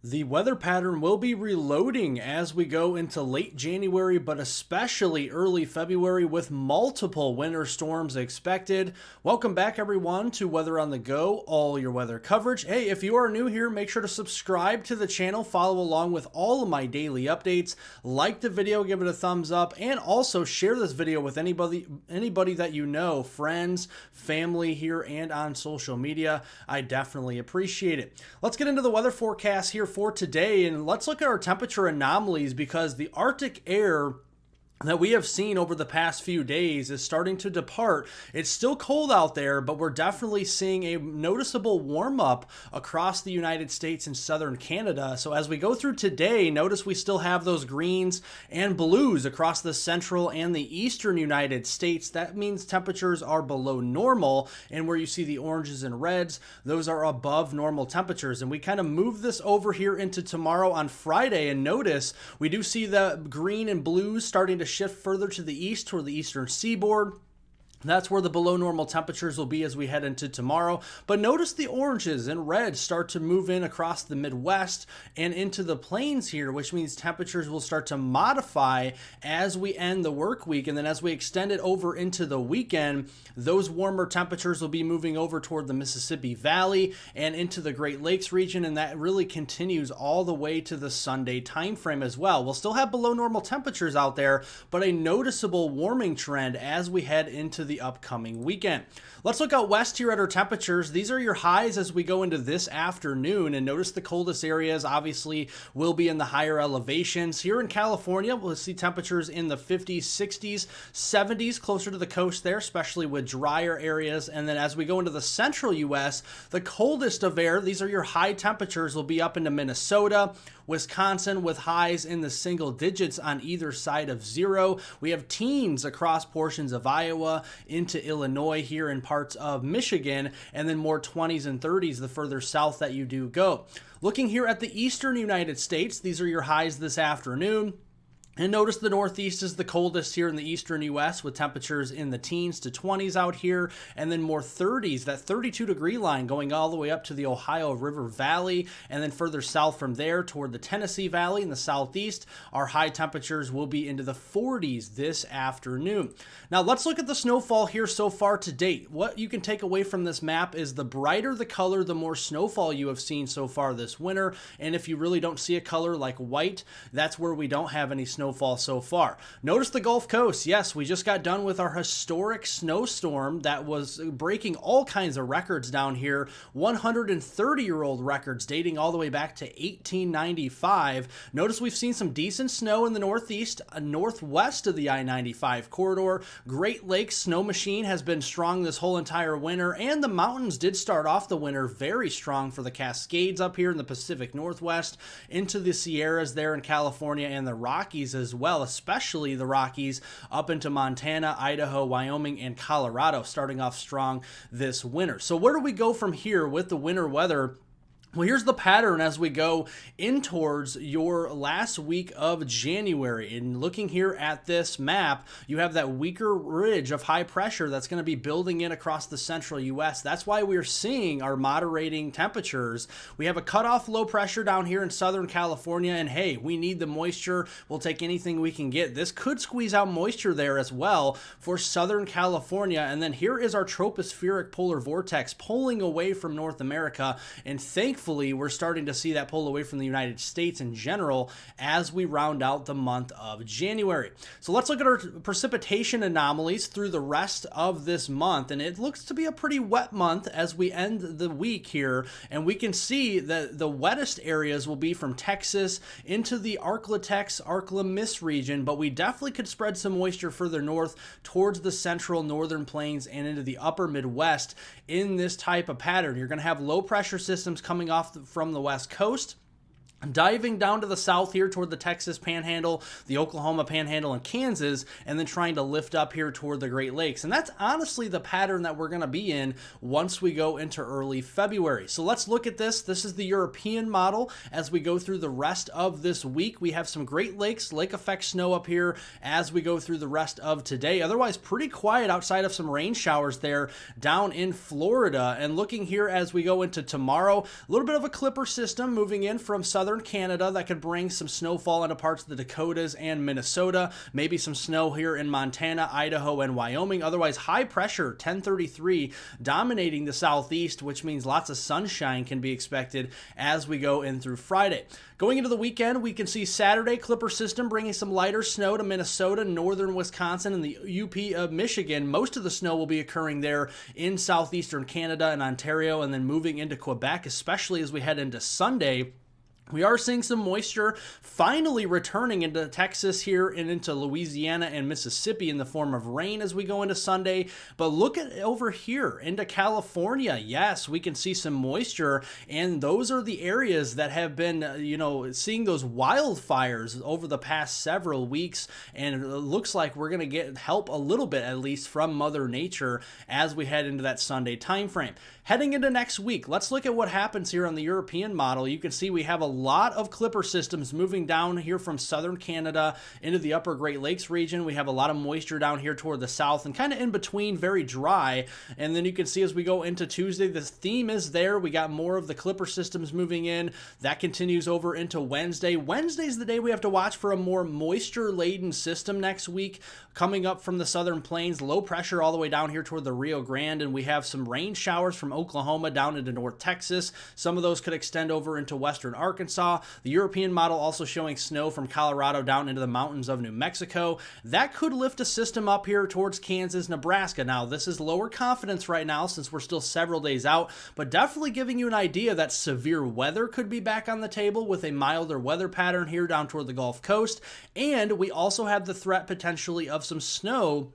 The weather pattern will be reloading as we go into late January, but especially early February with multiple winter storms expected. Welcome back, everyone, to Weather on the Go, all your weather coverage. Hey, if you are new here, make sure to subscribe to the channel, follow along with all of my daily updates, like the video, give it a thumbs up, and also share this video with anybody that you know, friends, family here, and on social media. I definitely appreciate it. Let's get into the weather forecast here for today, and let's look at our temperature anomalies because the Arctic air that we have seen over the past few days is starting to depart. It's still cold out there, but we're definitely seeing a noticeable warm up across the United States and southern Canada. So as we go through today, notice we still have those greens and blues across the central and the eastern United States. That means temperatures are below normal, and where you see the oranges and reds, those are above normal temperatures. And we kind of move this over here into tomorrow on Friday, and notice we do see the green and blues starting to shift further to the east toward the eastern seaboard. That's where the below normal temperatures will be as we head into tomorrow. But notice the oranges and reds start to move in across the Midwest and into the plains here, which means temperatures will start to modify as we end the work week. And then as we extend it over into the weekend, those warmer temperatures will be moving over toward the Mississippi Valley and into the Great Lakes region. And that really continues all the way to the Sunday timeframe as well. We'll still have below normal temperatures out there, but a noticeable warming trend as we head into the upcoming weekend. Let's look out west here at our temperatures. These are your highs as we go into this afternoon, and notice the coldest areas obviously will be in the higher elevations. Here in California, we'll see temperatures in the 50s, 60s, 70s closer to the coast there, especially with drier areas. And then as we go into the central US, the coldest of air, these are your high temperatures, will be up into Minnesota, Wisconsin, with highs in the single digits on either side of zero. We have teens across portions of Iowa into Illinois here in parts of Michigan, and then more 20s and 30s the further south that you do go. Looking here at the eastern United States, these are your highs this afternoon. And notice the Northeast is the coldest here in the eastern U.S. with temperatures in the teens to 20s out here, and then more 30s, that 32-degree line going all the way up to the Ohio River Valley, and then further south from there toward the Tennessee Valley in the southeast, our high temperatures will be into the 40s this afternoon. Now let's look at the snowfall here so far to date. What you can take away from this map is the brighter the color, the more snowfall you have seen so far this winter, and if you really don't see a color like white, that's where we don't have any snowfall so far. Notice the Gulf Coast. Yes, we just got done with our historic snowstorm that was breaking all kinds of records down here, 130-year-old records dating all the way back to 1895. Notice we've seen some decent snow in the northeast, northwest of the I-95 corridor. Great Lakes snow machine has been strong this whole entire winter, and the mountains did start off the winter very strong for the Cascades up here in the Pacific Northwest, into the Sierras there in California, and the Rockies as well, especially the Rockies up into Montana, Idaho, Wyoming, and Colorado, starting off strong this winter. So where do we go from here with the winter weather? Well, here's the pattern as we go in towards your last week of January. And looking here at this map, you have that weaker ridge of high pressure that's going to be building in across the central U.S. That's why we're seeing our moderating temperatures. We have a cutoff low pressure down here in Southern California, and hey, we need the moisture. We'll take anything we can get. This could squeeze out moisture there as well for Southern California. And then here is our tropospheric polar vortex pulling away from North America, and thankfully we're starting to see that pull away from the United States in general as we round out the month of January. So let's look at our precipitation anomalies through the rest of this month, and it looks to be a pretty wet month as we end the week here, and we can see that the wettest areas will be from Texas into the Arklatex, Arklamis region, but we definitely could spread some moisture further north towards the central northern plains and into the upper Midwest in this type of pattern. You're going to have low pressure systems coming off from the west coast, diving down to the south here toward the Texas Panhandle, the Oklahoma Panhandle, and Kansas, and then trying to lift up here toward the Great Lakes. And that's honestly the pattern that we're going to be in once we go into early February. So let's look at this. This is the European model as we go through the rest of this week. We have some Great Lakes, lake effect snow up here as we go through the rest of today. Otherwise, pretty quiet outside of some rain showers there down in Florida. And looking here as we go into tomorrow, a little bit of a clipper system moving in from southern southern Canada that could bring some snowfall into parts of the Dakotas and Minnesota, maybe some snow here in Montana, Idaho, and Wyoming. Otherwise, high pressure, 1033, dominating the southeast, which means lots of sunshine can be expected as we go in through Friday. Going into the weekend, we can see Saturday, Clipper system bringing some lighter snow to Minnesota, northern Wisconsin, and the UP of Michigan. Most of the snow will be occurring there in southeastern Canada and Ontario, and then moving into Quebec, especially as we head into Sunday. We are seeing some moisture finally returning into Texas here and into Louisiana and Mississippi in the form of rain as we go into Sunday. But look at over here into California. Yes, we can see some moisture, and those are the areas that have been, seeing those wildfires over the past several weeks. And it looks like we're going to get help a little bit, at least, from Mother Nature as we head into that Sunday timeframe. Heading into next week, let's look at what happens here on the European model. You can see we have a lot of Clipper systems moving down here from southern Canada into the upper Great Lakes region. We have a lot of moisture down here toward the south and kind of in between, very dry. And then you can see as we go into Tuesday, the theme is there. We got more of the Clipper systems moving in. That continues over into Wednesday. Wednesday's the day we have to watch for a more moisture-laden system next week coming up from the southern plains. Low pressure all the way down here toward the Rio Grande, and we have some rain showers from Oklahoma down into North Texas. Some of those could extend over into western Arkansas. The European model also showing snow from Colorado down into the mountains of New Mexico. That could lift a system up here towards Kansas, Nebraska. Now, this is lower confidence right now since we're still several days out, but definitely giving you an idea that severe weather could be back on the table with a milder weather pattern here down toward the Gulf Coast. And we also have the threat potentially of some snow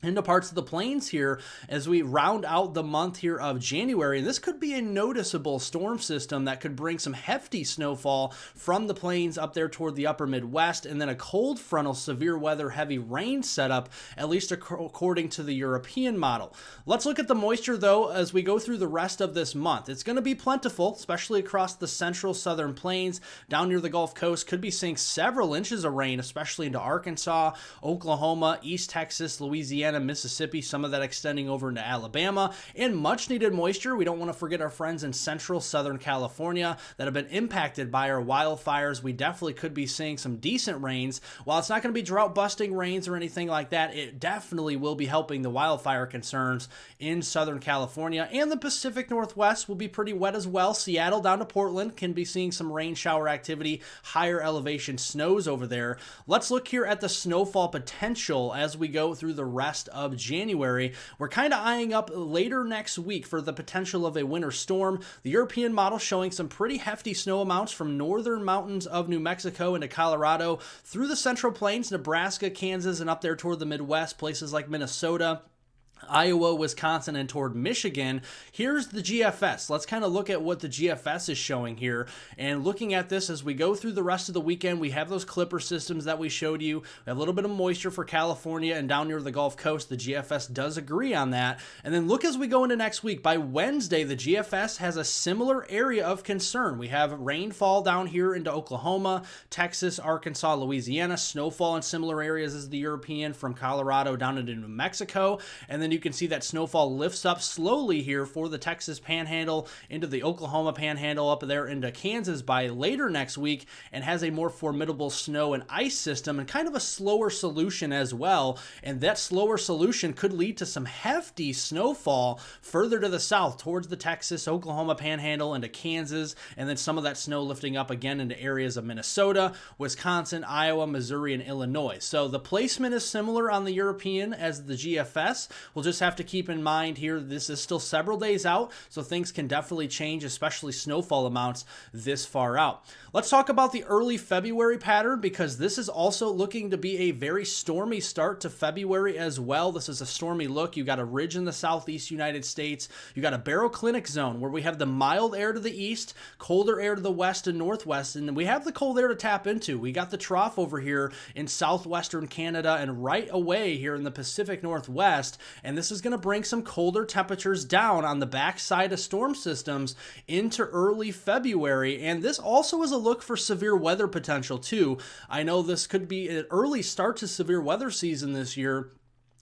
into parts of the plains here as we round out the month here of January. And this could be a noticeable storm system that could bring some hefty snowfall from the plains up there toward the upper Midwest, and then a cold frontal severe weather heavy rain setup, at least according to the European model. Let's look at the moisture though as we go through the rest of this month. It's going to be plentiful, especially across the central southern plains. Down near the Gulf Coast could be seeing several inches of rain, especially into Arkansas, Oklahoma, East Texas, Louisiana, Mississippi, some of that extending over into Alabama, and much needed moisture. We don't want to forget our friends in central southern California that have been impacted by our wildfires. We definitely could be seeing some decent rains. While it's not going to be drought busting rains or anything like that, it definitely will be helping the wildfire concerns in southern California, and the Pacific Northwest will be pretty wet as well. Seattle down to Portland can be seeing some rain shower activity, higher elevation snows over there. Let's look here at the snowfall potential as we go through the rest of January. We're kind of eyeing up later next week for the potential of a winter storm. The European model showing some pretty hefty snow amounts from northern mountains of New Mexico into Colorado through the central plains, Nebraska, Kansas, and up there toward the Midwest, places like Minnesota, Iowa, Wisconsin, and toward Michigan. Here's the GFS. Let's kind of look at what the GFS is showing here. And looking at this as we go through the rest of the weekend, we have those Clipper systems that we showed you. We have a little bit of moisture for California and down near the Gulf Coast. The GFS does agree on that. And then look as we go into next week. By Wednesday, the GFS has a similar area of concern. We have rainfall down here into Oklahoma, Texas, Arkansas, Louisiana, snowfall in similar areas as the European from Colorado down into New Mexico. And then you can see that snowfall lifts up slowly here for the Texas Panhandle into the Oklahoma Panhandle up there into Kansas by later next week, and has a more formidable snow and ice system and kind of a slower solution as well. And that slower solution could lead to some hefty snowfall further to the south towards the Texas, Oklahoma Panhandle into Kansas, and then some of that snow lifting up again into areas of Minnesota, Wisconsin, Iowa, Missouri, and Illinois. So the placement is similar on the European as the GFS. We'll just have to keep in mind here, this is still several days out, so things can definitely change, especially snowfall amounts this far out. Let's talk about the early February pattern, because this is also looking to be a very stormy start to February as well. This is a stormy look. You got a ridge in the southeast United States. You got a baroclinic zone where we have the mild air to the east, colder air to the west and northwest, and we have the cold air to tap into. We got the trough over here in southwestern Canada and right away here in the Pacific Northwest, and this is going to bring some colder temperatures down on the backside of storm systems into early February. And this also is a look for severe weather potential too. I know this could be an early start to severe weather season this year,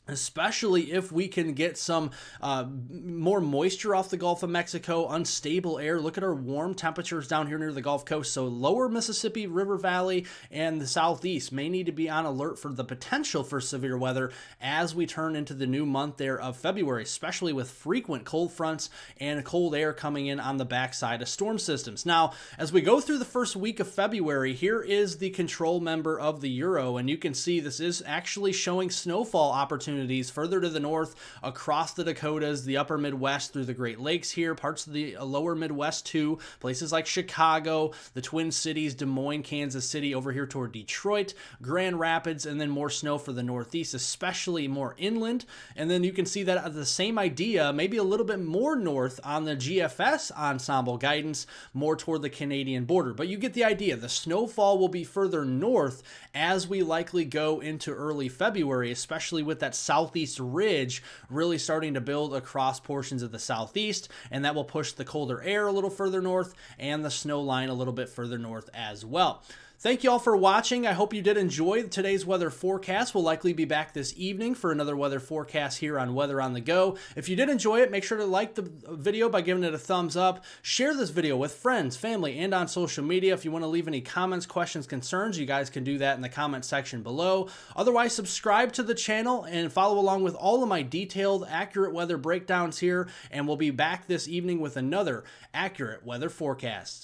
especially if we can get some more moisture off the Gulf of Mexico, unstable air. Look at our warm temperatures down here near the Gulf Coast. So lower Mississippi River Valley and the southeast may need to be on alert for the potential for severe weather as we turn into the new month there of February, especially with frequent cold fronts and cold air coming in on the backside of storm systems. Now, as we go through the first week of February, here is the control member of the Euro, and you can see this is actually showing snowfall opportunities further to the north across the Dakotas, the upper Midwest through the Great Lakes here, parts of the lower Midwest too, places like Chicago, the Twin Cities, Des Moines, Kansas City, over here toward Detroit, Grand Rapids, and then more snow for the Northeast, especially more inland. And then you can see that the same idea, maybe a little bit more north on the GFS ensemble guidance, more toward the Canadian border. But you get the idea. The snowfall will be further north as we likely go into early February, especially with that southeast ridge really starting to build across portions of the southeast, and that will push the colder air a little further north and the snow line a little bit further north as well. Thank you all for watching. I hope you did enjoy today's weather forecast. We'll likely be back this evening for another weather forecast here on Weather on the Go. If you did enjoy it, make sure to like the video by giving it a thumbs up. Share this video with friends, family, and on social media. If you want to leave any comments, questions, concerns, you guys can do that in the comment section below. Otherwise, subscribe to the channel and follow along with all of my detailed, accurate weather breakdowns here, and we'll be back this evening with another accurate weather forecast.